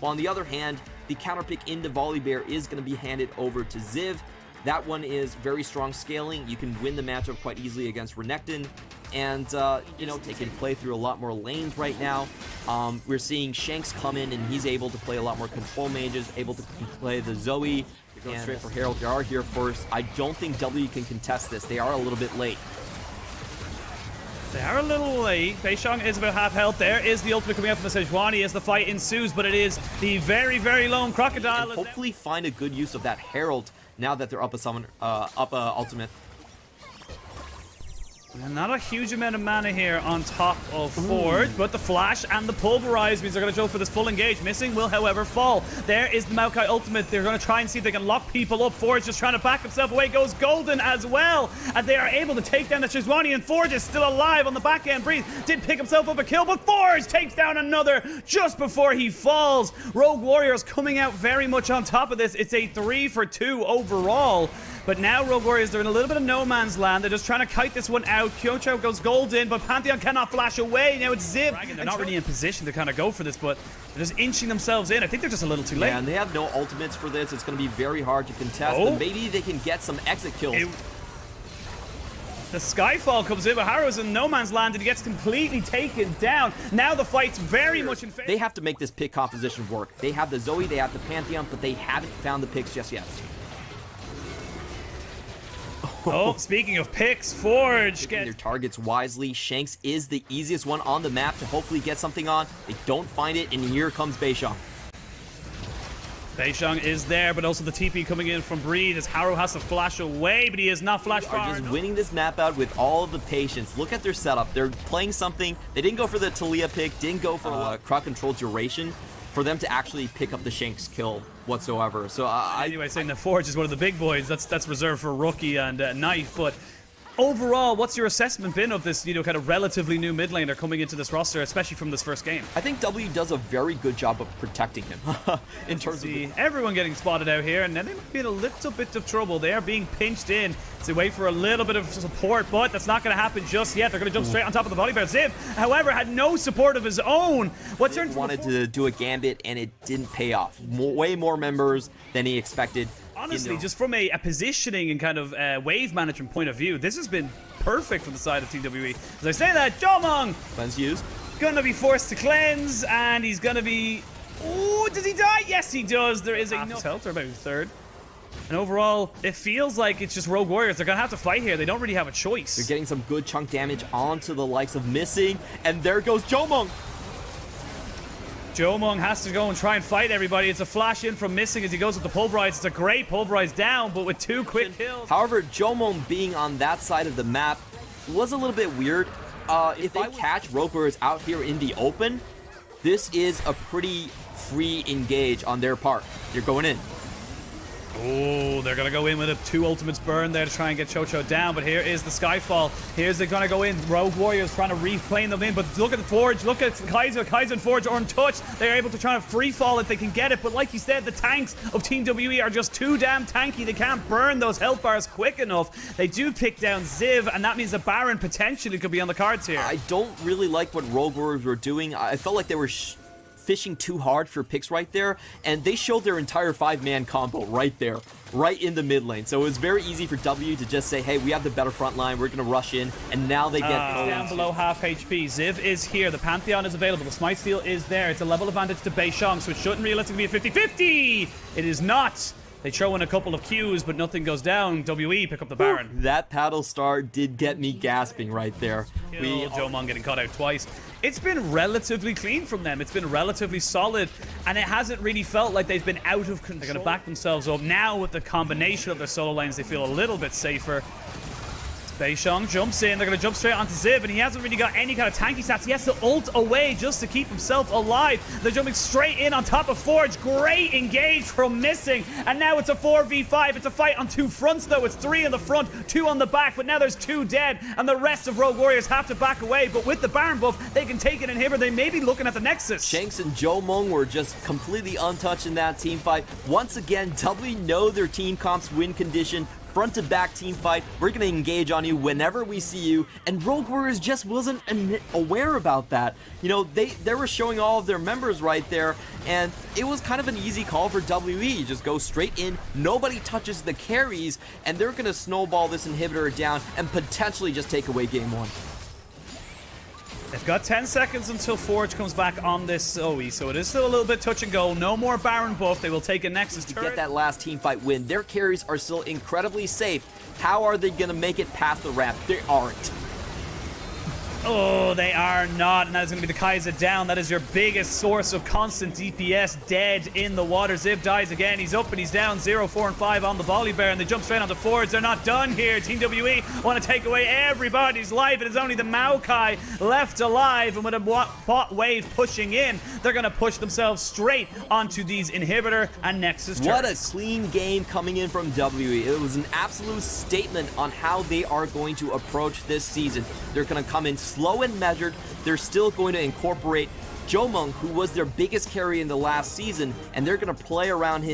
While on the other hand, the counter pick into Volibear is going to be handed over to Ziv. That one is very strong scaling. You can win the matchup quite easily against Renekton. And, you know, they can play through a lot more lanes right now. We're seeing Shanks come in, and he's able to play a lot more control mages, able to play the Zoe. They're going straight for Herald. They are here first. I don't think W can contest this. They are a little bit late. They are a little late. Beishong is about half health. There is the ultimate coming out from the Sejuani as the fight ensues, but it is the very, very lone Crocodile. And hopefully find a good use of that Herald now that they're up a summon, ultimate. And not a huge amount of mana here on top of Forge, but the Flash and the Pulverize means they're going to go for this full engage. Missing will, however, fall. There is the Maokai ultimate. They're going to try and see if they can lock people up. Forge just trying to back himself away. Goes Golden as well. And they are able to take down the Sejuani, and Forge is still alive on the back end. Breeze did pick himself up a kill, but Forge takes down another just before he falls. Rogue Warriors coming out very much on top of this. It's a 3-for-2 overall. But now Rogue Warriors, they're in a little bit of no man's land. They're just trying to kite this one out. Kyocho goes golden, but Pantheon cannot flash away. Now it's Ziv. They're not really in position to kind of go for this, but they're just inching themselves in. I think they're just a little too late. Yeah, and they have no ultimates for this. It's going to be very hard to contest, but maybe they can get some exit kills. The Skyfall comes in, but Harrow's in no man's land and he gets completely taken down. Now the fight's very much in favor. They have to make this pick composition work. They have the Zoe, they have the Pantheon, but they haven't found the picks just yet. Oh, speaking of picks, Forge gets their targets wisely. Shanks is the easiest one on the map to hopefully get something on. They don't find it, and here comes Beishong. Beishong is there, but also the TP coming in from Breed as Harrow has to flash away, but he is not flash far. They are just winning this map out with all of the patience. Look at their setup. They're playing something. They didn't go for the Talia pick, didn't go for crowd control duration for them to actually pick up the Shanks kill whatsoever. So anyway, saying that Forge is one of the big boys, that's reserved for Rookie and Knight, but overall, what's your assessment been of this, you know, kind of relatively new mid laner coming into this roster, especially from this first game? I think W does a very good job of protecting him in terms of everyone getting spotted out here, and then they might be in a little bit of trouble. They are being pinched in. So they wait for a little bit of support, but that's not going to happen just yet. They're going to jump straight on top of the Volibear. Ziv, however, had no support of his own. Wanted to do a gambit, and it didn't pay off. Way more members than he expected. Honestly, just from a positioning and kind of wave management point of view, this has been perfect from the side of TWE. As I say that, Jomong! Cleanse used. Gonna be forced to cleanse, and he's gonna be... Oh, does he die? Yes, he does. There is enough health, or maybe third. And overall, it feels like it's just Rogue Warriors. They're gonna have to fight here. They don't really have a choice. They're getting some good chunk damage onto the likes of Missing, and there goes Jomong! Jomong has to go and try and fight everybody. It's a flash in from Missing as he goes with the Pulverize. It's a great Pulverize down, but with 2 quick kills. However, Jomong being on that side of the map was a little bit weird. If they catch Rogue Warriors out here in the open, this is a pretty free engage on their part. You're going in. Oh, they're going to go in with a 2 ultimates burn there to try and get Chocho down, but here is the Skyfall. Here's they're going to go in. Rogue Warriors trying to replane them in, but look at the Forge. Look at KaiSser. KaiSser and Forge are untouched. They're able to try and free fall if they can get it, but like you said, the tanks of Team WE are just too damn tanky. They can't burn those health bars quick enough. They do pick down Ziv, and that means the Baron potentially could be on the cards here. I don't really like what Rogue Warriors were doing. I felt like they were fishing too hard for picks right there, and they showed their entire 5-man combo right there, right in the mid lane. So it was very easy for W to just say, hey, we have the better front line, we're going to rush in, and now they get down below half HP. Ziv is here, the Pantheon is available, the Smite Steal is there, it's a level advantage to Beishong, so it shouldn't realistically be a 50-50. It is not. They throw in a couple of Qs, but nothing goes down. WE pick up the Baron. That paddle star did get me gasping right there. Jomong getting caught out twice. It's been relatively clean from them. It's been relatively solid, and it hasn't really felt like they've been out of control. They're going to back themselves up. Now, with the combination of their solo lanes, they feel a little bit safer. Beishong jumps in. They're going to jump straight onto Ziv, and he hasn't really got any kind of tanky stats. He has to ult away just to keep himself alive. They're jumping straight in on top of Forge. Great engage from Missing, and now it's a 4v5. It's a fight on 2 fronts, though. It's 3 in the front, 2 on the back, but now there's 2 dead, and the rest of Rogue Warriors have to back away. But with the Baron buff, they can take an inhibitor. They may be looking at the Nexus. Shanks and Jomong were just completely untouched in that team fight. Once again, W know their team comp's win condition front-to-back team fight. We're going to engage on you whenever we see you, and Rogue Warriors just wasn't aware about that. You know, they were showing all of their members right there, and it was kind of an easy call for WE. Just go straight in, nobody touches the carries, and they're going to snowball this inhibitor down and potentially just take away game 1. They've got 10 seconds until Forge comes back on this Zoe, so it is still a little bit touch and go. No more Baron buff. They will take a Nexus turret. To get that last team fight win, their carries are still incredibly safe. How are they going to make it past the ramp? They aren't. Oh, they are not, and that is going to be the KaiSser down. That is your biggest source of constant DPS dead in the water. Ziv dies again. He's up and he's down. 0, 4, and 5 on the Volibear, and they jump straight onto Forge. They're not done here. Team WE want to take away everybody's life. It is only the Maokai left alive, and with a bot wave pushing in, they're going to push themselves straight onto these inhibitor and Nexus turrets. What a clean game coming in from WE. It was an absolute statement on how they are going to approach this season. They're going to come in slow and measured. They're still going to incorporate Jomung, who was their biggest carry in the last season, and they're going to play around him